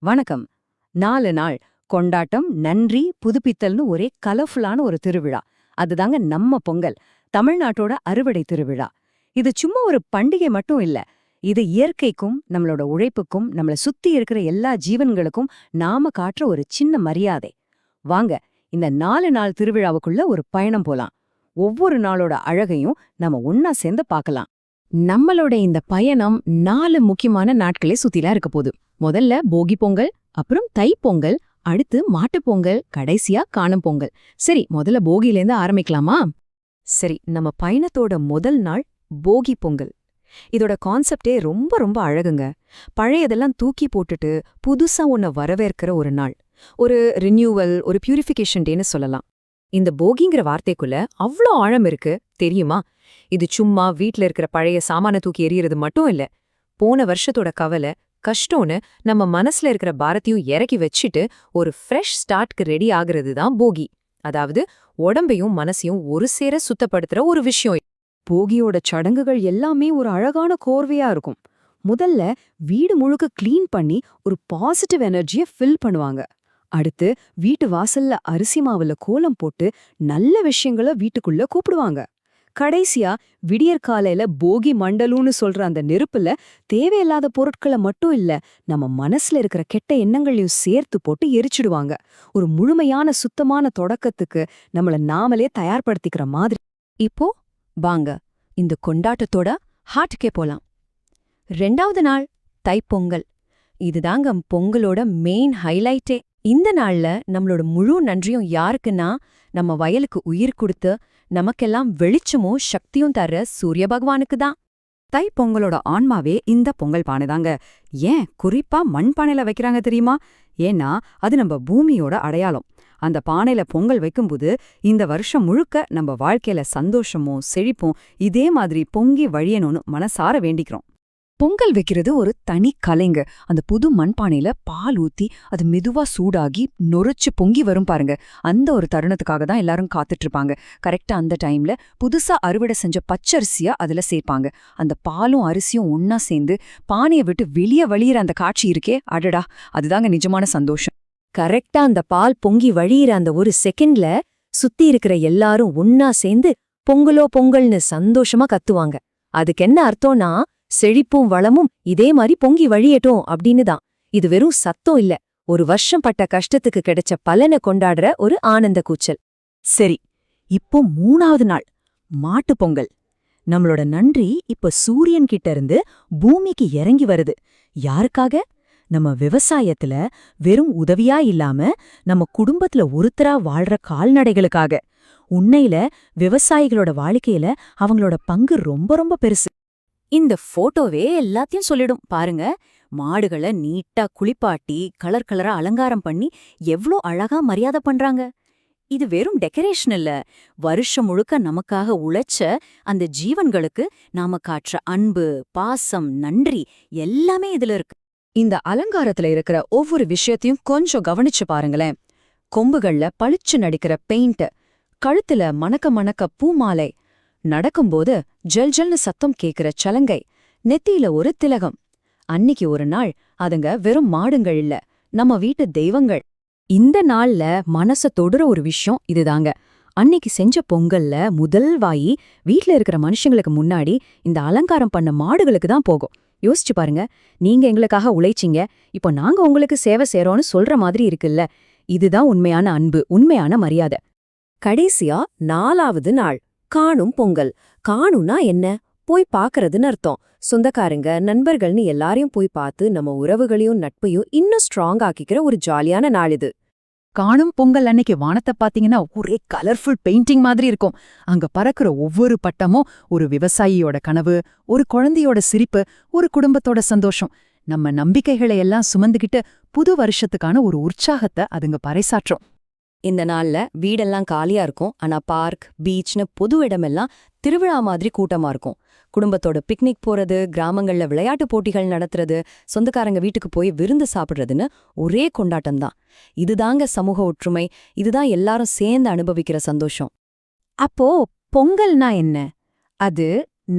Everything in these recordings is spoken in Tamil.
வணக்கம். 4 நாள் கொண்டாட்டம், நன்றி, புதுப்பித்தல்னு ஒரே கலர்ஃபுல்லான ஒரு திருவிழா. அதுதாங்க நம்ம பொங்கல், தமிழ்நாட்டோட அறுவடை திருவிழா. இது சும்மா ஒரு பண்டிகை மட்டும் இல்ல. இது இயற்கைக்கும், நம்மளோட உழைப்புக்கும், நம்மள சுத்தி இருக்கிற எல்லா ஜீவன்களுக்கும் நாம காட்டுற ஒரு சின்ன மரியாதை. வாங்க, இந்த 4 நாள் திருவிழாவுக்குள்ள ஒரு பயணம் போலாம். ஒவ்வொரு நாளோட அழகையும் நம்ம ஒன்னா சேர்ந்து பார்க்கலாம். நம்மளோட இந்த பயணம் 4 முக்கியமான நாட்களே சுத்திலாம் இருக்க போகுது. முதல்ல போகி பொங்கல், அப்புறம் தை பொங்கல், அடுத்து மாட்டுப் பொங்கல், கடைசியா காணும் பொங்கல். சரி, முதல்ல போகியிலேருந்து ஆரம்பிக்கலாமா? சரி, நம்ம பயணத்தோட முதல் நாள் போகி பொங்கல். இதோட கான்செப்டே ரொம்ப ரொம்ப அழகுங்க. பழையதெல்லாம் தூக்கி போட்டுட்டு புதுசா ஒன்ன வரவேற்கிற ஒரு நாள். ஒரு ரினியூவல், ஒரு பியூரிஃபிகேஷன் டேன்னு சொல்லலாம். இந்த போகிங்கிற வார்த்தைக்குள்ள அவ்ளோ ஆழம் இருக்கு தெரியுமா? இது சும்மா வீட்ல இருக்கிற பழைய சாமான தூக்கி எறியறது மட்டும் இல்ல. போன வருஷத்தோட கவலை, கஷ்டம்னு நம்ம மனசுல இருக்கிற பாரத்தையும் இறக்கி வச்சுட்டு ஒரு ஃப்ரெஷ் ஸ்டார்ட்க்கு ரெடி ஆகுறது தான் போகி. அதாவது உடம்பையும் மனசையும் ஒரு சேர சுத்தப்படுத்துற ஒரு விஷயம். போகியோட சடங்குகள் எல்லாமே ஒரு அழகான கோர்வையா இருக்கும். முதல்ல வீடு முழுக்க கிளீன் பண்ணி ஒரு பாசிட்டிவ் எனர்ஜியை ஃபில் பண்ணுவாங்க. அடுத்து வீட்டு வாசல்ல அரிசி மாவுல கோலம் போட்டு நல்ல விஷயங்களை வீட்டுக்குள்ள கூப்பிடுவாங்க. கடைசியா விடியற்காலையில போகி மண்டலுன்னு சொல்ற அந்த நெருப்புல தேவையில்லாத பொருட்களை மட்டும் இல்ல, நம்ம மனசுல இருக்கிற கெட்ட எண்ணங்களையும் சேர்த்து போட்டு எரிச்சிடுவாங்க. ஒரு முழுமையான சுத்தமான தொடக்கத்துக்கு நம்மள நாமளே தயார்படுத்திக்கிற மாதிரி. இப்போ வாங்க இந்த கொண்டாட்டத்தோட ஹார்ட்டுக்கே போலாம். 2வது நாள் தைப்பொங்கல். இதுதாங்க பொங்கலோட மெயின் ஹைலைட்டே. இந்த நாள்ல நம்மளோட முழு நன்றியும் யாருக்குன்னா, நம்ம வயலுக்கு உயிர் கொடுத்து நமக்கெல்லாம் வெளிச்சமும் சக்தியும் தர சூரிய பகவானுக்கு தான். தைப்பொங்கலோட ஆன்மாவே இந்த பொங்கல் பானைதாங்க. ஏன் குறிப்பா மண் பானையில வைக்கிறாங்க தெரியுமா? ஏன்னா அது நம்ம பூமியோட அடையாளம். அந்த பானையில பொங்கல் வைக்கும்போது இந்த வருஷம் முழுக்க நம்ம வாழ்க்கையில சந்தோஷமும் செழிப்பும் இதே மாதிரி பொங்கி வழியணும்னு மனசார வேண்டிக்கிறோம். பொங்கல் வைக்கிறது ஒரு தனி கலைங்க. அந்த புது மண்பானையில பால் ஊத்தி அது மெதுவா சூடாகி நொறுச்சு பொங்கி வரும் பாருங்க. அந்த ஒரு தருணத்துக்காக தான் எல்லாரும் காத்துட்டு இருப்பாங்க. கரெக்டா அந்த டைம்ல புதுசா அறுவடை செஞ்ச பச்சரிசியா அதுல சேர்ப்பாங்க. அந்த பாலும் அரிசியும் ஒன்னா சேர்ந்து பானையை விட்டு வெளியே வழியிற அந்த காட்சி இருக்கே, அடடா, அதுதாங்க நிஜமான சந்தோஷம். கரெக்டா அந்த பால் பொங்கி வழியிற அந்த ஒரு செகண்ட்ல சுத்தி இருக்கிற எல்லாரும் ஒன்னா சேர்ந்து பொங்கலோ பொங்கல்னு சந்தோஷமா கத்துவாங்க. அதுக்கு என்ன அர்த்தம்னா, செழிப்பும் வளமும் இதே மாதிரி பொங்கி வழியட்டும் அப்படின்னு தான். இது வெறும் சத்தம் இல்ல, ஒரு வருஷம் பட்ட கஷ்டத்துக்கு கிடைச்ச பலனை கொண்டாடுற ஒரு ஆனந்த கூச்சல். சரி, இப்போ 3வது நாள் மாட்டுப் பொங்கல். நம்மளோட நன்றி இப்ப சூரியன் கிட்ட இருந்து பூமிக்கு இறங்கி வருது. யாருக்காக? நம்ம விவசாயத்துல வெறும் உதவியா இல்லாம நம்ம குடும்பத்துல ஒருத்தரா வாழ்ற கால்நடைகளுக்காக. உண்மையில விவசாயிகளோட வாழ்க்கையில அவங்களோட பங்கு ரொம்ப ரொம்ப பெருசு. இந்த போட்டோவே எல்லாத்தையும் சொல்லிடும் பாருங்க. மாடுகளை நீட்டா குளிப்பாட்டி கலர் கலரா அலங்காரம் பண்ணி எவ்ளோ அழகா மரியாதை பண்றாங்க. இது வெறும் டெக்கரேஷன் இல்ல, வருஷம் முழுக்க நமக்காக உழைச்ச அந்த ஜீவன்களுக்கு நாம காட்டுற அன்பு, பாசம், நன்றி எல்லாமே இதுல இருக்கு. இந்த அலங்காரத்துல இருக்கிற ஒவ்வொரு விஷயத்தையும் கொஞ்சம் கவனிச்சு பாருங்களேன். கொம்புகள்ல பளிச்சு நடிக்கிற பெயிண்ட், கழுத்துல மணக்க மணக்க பூமாலை, நடக்கும்போது ஜல் ஜல்னு சத்தம் கேக்குற சலங்கை, நெத்தியில ஒரு திலகம். அன்னிக்கு ஒரு நாள் அதுங்க வெறும் மாடுங்கள் இல்ல, நம்ம வீட்டு தெய்வங்கள். இந்த நாள்ல மனச தொடுற ஒரு விஷயம் இதுதாங்க. அன்னிக்கு செஞ்ச பொங்கல்ல முதல் வாயி வீட்ல இருக்கிற மனுஷங்களுக்கு முன்னாடி இந்த அலங்காரம் பண்ண மாடுகளுக்கு தான் போகும். யோசிச்சு பாருங்க, நீங்க எங்களுக்காக உழைச்சிங்க, இப்போ நாங்க உங்களுக்கு சேவை செய்றோம்னு சொல்ற மாதிரி இருக்குல்ல. இதுதான் உண்மையான அன்பு, உண்மையான மரியாதை. கடைசியா 4வது நாள் காணும் பொங்கல். காணும்னா என்ன? போய் பாக்குறதுன்னு அர்த்தம். சொந்தக்காரங்க, நண்பர்கள்னு எல்லாரையும் போய் பார்த்து நம்ம உறவுகளையும் நட்பையும் இன்னும் ஸ்ட்ராங் ஆக்கிக்கிற ஒரு ஜாலியான நாள் இது. காணும் பொங்கல் அன்னைக்கு வானத்தை பாத்தீங்கன்னா ஒரே கலர்ஃபுல் பெயிண்டிங் மாதிரி இருக்கும். அங்க பறக்குற ஒவ்வொரு பட்டமும் ஒரு விவசாயியோட கனவு, ஒரு குழந்தையோட சிரிப்பு, ஒரு குடும்பத்தோட சந்தோஷம். நம்ம நம்பிக்கைகளை எல்லாம் சுமந்துகிட்டு புது வருஷத்துக்கான ஒரு உற்சாகத்தை அதுங்க பறைசாற்றும். இந்த நாள்ல வீடெல்லாம் காலியா இருக்கும், ஆனா பார்க், பீச்னு பொது இடமெல்லாம் திருவிழா மாதிரி கூட்டமா இருக்கும். குடும்பத்தோட பிக்னிக் போறது, கிராமங்கள்ல விளையாட்டு போட்டிகள் நடத்துறது, சொந்தக்காரங்க வீட்டுக்கு போய் விருந்து சாப்பிடுறதுன்னு ஒரே கொண்டாட்டம் தான். இதுதாங்க சமூக ஒற்றுமை, இதுதான் எல்லாரும் சேர்ந்து அனுபவிக்கிற சந்தோஷம். அப்போ பொங்கல்னா என்ன? அது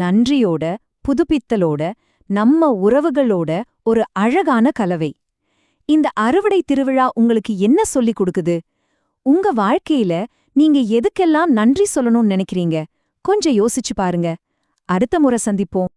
நன்றியோட, புதுப்பித்தலோட, நம்ம உறவுகளோட ஒரு அழகான கலவை. இந்த அறுவடை திருவிழா உங்களுக்கு என்ன சொல்லிக் கொடுக்குது? உங்க வாழ்க்கையில நீங்க எதுக்கெல்லாம் நன்றி சொல்லணும்னு நினைக்கிறீங்க? கொஞ்சம் யோசிச்சு பாருங்க. அடுத்த முறை சந்திப்போம்.